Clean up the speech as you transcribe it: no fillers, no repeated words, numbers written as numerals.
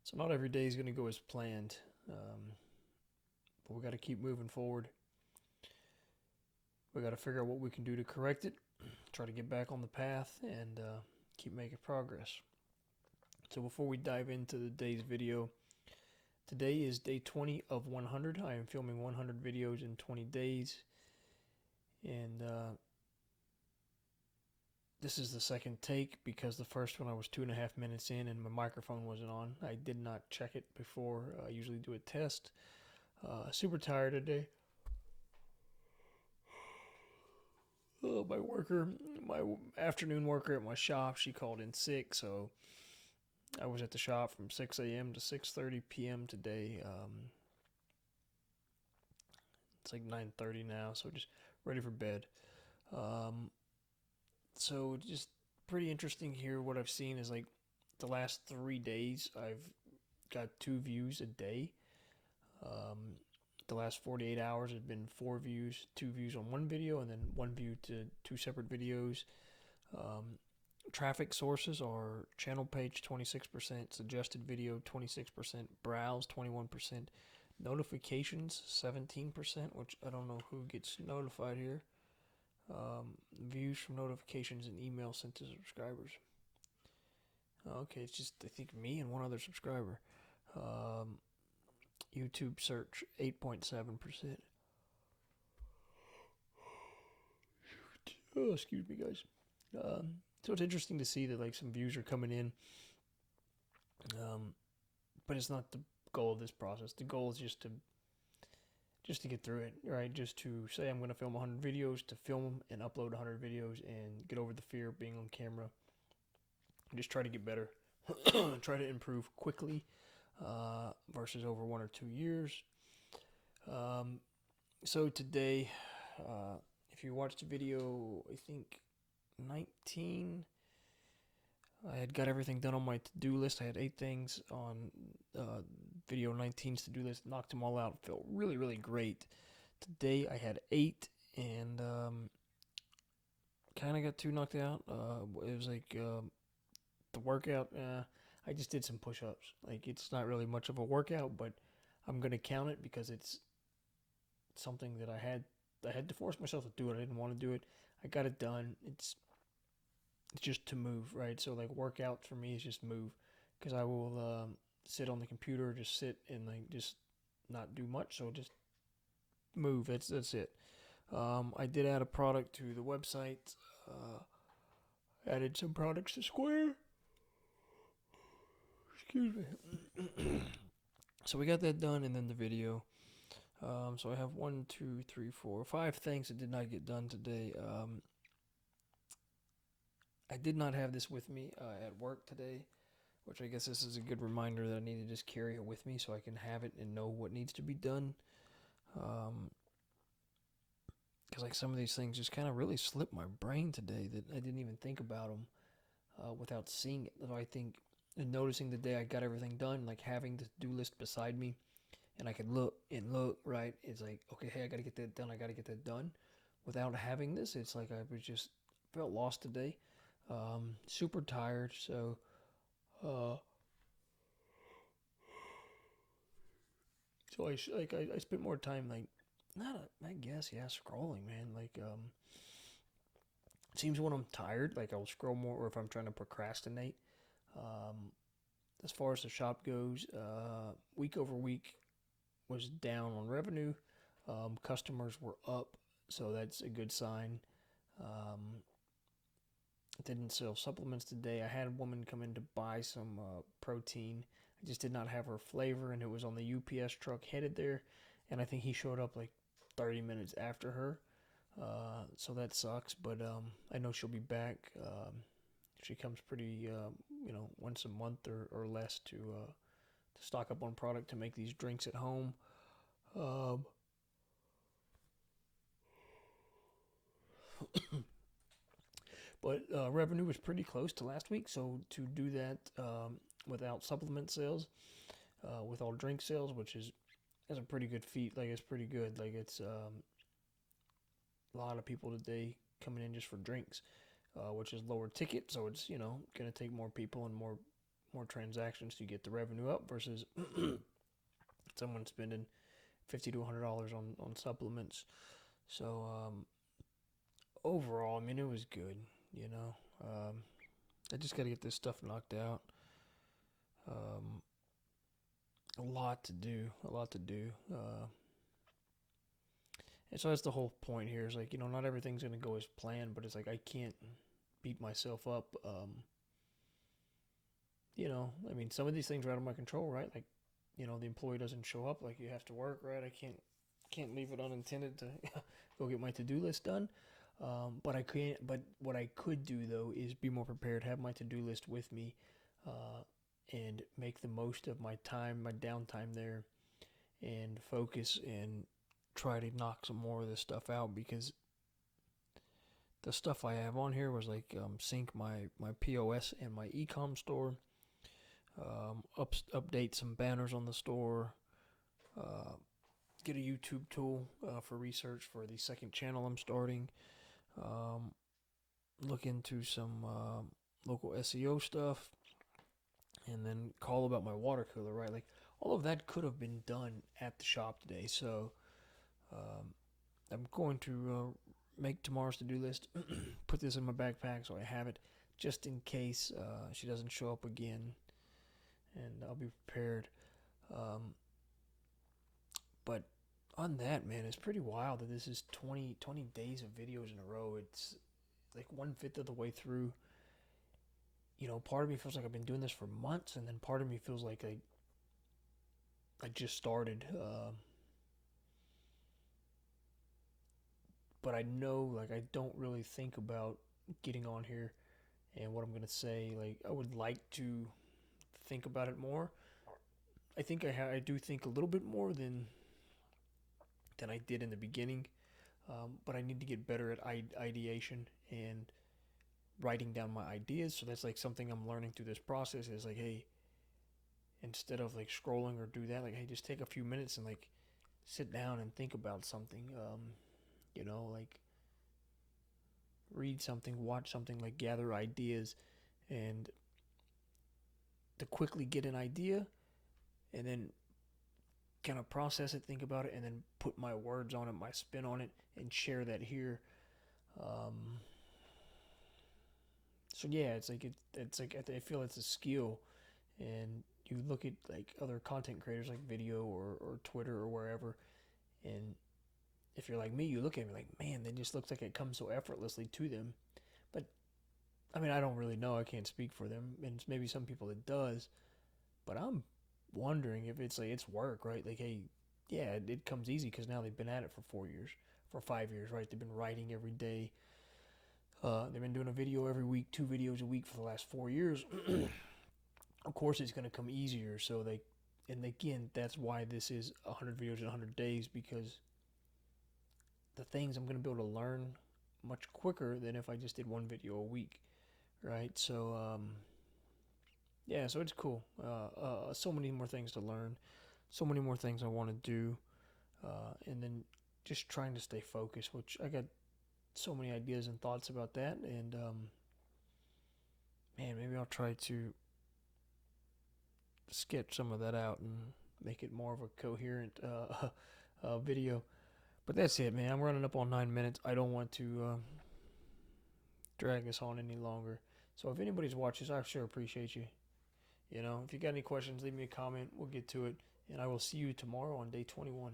So not every day is going to go as planned, but we got to keep moving forward. We got to figure out what we can do to correct it, try to get back on the path, and keep making progress. So before we dive into the day's video, today is day 20 of 100. I am filming 100 videos in 20 days, and this is the second take because the first one I was 2.5 minutes in and my microphone wasn't on. I did not check it before. I usually do a test. Super tired today. My afternoon worker at my shop, she called in sick, so I was at the shop from 6 a.m. to 6:30 p.m. today. It's like 9:30 now, so just ready for bed. Um, so just pretty interesting here. What I've seen is like the last 3 days, I've got 2 views a day. Um, the last 48 hours have been 4 views, 2 views on one video, and then 1 view to 2 separate videos. Um, Traffic sources are channel page 26%, suggested video 26%, browse 21%, notifications 17%, which I don't know who gets notified here. Views from notifications and emails sent to subscribers. Okay, it's just I think me and one other subscriber. Um, YouTube search 8.7%. Oh, excuse me, guys. So it's interesting to see that like some views are coming in, um, but it's not the goal of this process. The goal is just to get through it, right? Just to say I'm going to film 100 videos, to film them and upload 100 videos, and get over the fear of being on camera. And just try to get better, try to improve quickly, versus over 1 or 2 years. Um, so today, if you watched the video, I think 19. I had got everything done on my to-do list. I had 8 things on video 19's to-do list. Knocked them all out. Felt really, really great. Today I had 8 and kind of got 2 knocked out. It was like the workout. I just did some push-ups. Like it's not really much of a workout, but I'm gonna count it because it's something that I had to force myself to do it. I didn't want to do it. I got it done. It's just to move, right? So like workout for me is just move, because I will sit on the computer, just sit and like just not do much. So just move. That's it. I did add a product to the website. Added some products to Square. Excuse me. So we got that done, and then the video. So I have 1, 2, 3, 4, 5 things that did not get done today. I did not have this with me at work today, which I guess this is a good reminder that I need to just carry it with me so I can have it and know what needs to be done. Because like some of these things just kind of really slipped my brain today that I didn't even think about them without seeing it. So I think and noticing the day I got everything done, like having the to-do list beside me, and I could look and look, right? It's like, okay, hey, I got to get that done. I got to get that done. Without having this, it's like I was just felt lost today. Super tired. Uh, so I spent more time like not a, I guess yeah scrolling, man. Like it seems when I'm tired, like I'll scroll more, or if I'm trying to procrastinate. Um, as far as the shop goes, week over week was down on revenue. Customers were up, so that's a good sign. Um, didn't sell supplements today. I had a woman come in to buy some protein. I just did not have her flavor, and it was on the UPS truck headed there. And I think he showed up like 30 minutes after her. So that sucks, but I know she'll be back. She comes pretty, once a month or less to stock up on product to make these drinks at home. Um, but revenue was pretty close to last week, so to do that without supplement sales, with all drink sales, which is that's a pretty good feat. Like it's pretty good. Like it's a lot of people today coming in just for drinks, which is lower ticket, so it's gonna take more people and more more transactions to get the revenue up versus someone spending $50 to $100 on supplements. So overall, I mean, it was good. You know, I just got to get this stuff knocked out. Um, a lot to do, a lot to do. And so that's the whole point here. Is like, you know, not everything's gonna go as planned, but it's like I can't beat myself up. You know, I mean, some of these things are out of my control, right? Like, you know, the employee doesn't show up, like you have to work, right? I can't leave it unintended to go get my to-do list done. But I can't. But what I could do though is be more prepared, have my to-do list with me, uh, and make the most of my time, my downtime there, and focus and try to knock some more of this stuff out because the stuff I have on here was like sync my POS and my ecom store, update some banners on the store, uh, get a YouTube tool for research for the second channel I'm starting, um, look into some local SEO stuff, and then call about my water cooler, right? Like all of that could have been done at the shop today. So um, I'm going to make tomorrow's to-do list, put this in my backpack so I have it just in case she doesn't show up again, and I'll be prepared. Um, but on that, man, it's pretty wild that this is 20 days of videos in a row. It's like 1/5 of the way through. You know, part of me feels like I've been doing this for months, and then part of me feels like I just started. But I know, like, I don't really think about getting on here and what I'm gonna say. Like, I would like to think about it more. I think I do think a little bit more than I did in the beginning. But I need to get better at ideation and writing down my ideas. So that's like something I'm learning through this process. Is like, hey, instead of like scrolling or do that, like, hey, just take a few minutes and like sit down and think about something. You know, like read something, watch something, like gather ideas, and to quickly get an idea and then kind of process it, think about it, and then put my words on it, my spin on it, and share that here. Um, so yeah, it's like I feel it's a skill, and you look at like other content creators like video or Twitter or wherever, and if you're like me, you look at me like, man, that just looks like it comes so effortlessly to them. But I mean, I don't really know. I can't speak for them, and maybe some people it does. But I'm wondering if it's like it's work, right? Like, hey, yeah, it comes easy because now they've been at it for 4 years, for 5 years, right? They've been writing every day. They've been doing a video every week, 2 videos a week for the last 4 years. Of course, it's going to come easier. So they, and again, that's why this is 100 videos in 100 days because the things I'm going to be able to learn much quicker than if I just did one video a week, right? So yeah, so it's cool. So many more things to learn, so many more things I want to do, and then just trying to stay focused. Which I got so many ideas and thoughts about that, and man, maybe I'll try to sketch some of that out and make it more of a coherent video. But that's it, man. I'm running up on 9 minutes. I don't want to drag this on any longer. So if anybody's watching this, I sure appreciate you. You know, if you got any questions, leave me a comment. We'll get to it. And I will see you tomorrow on day 21.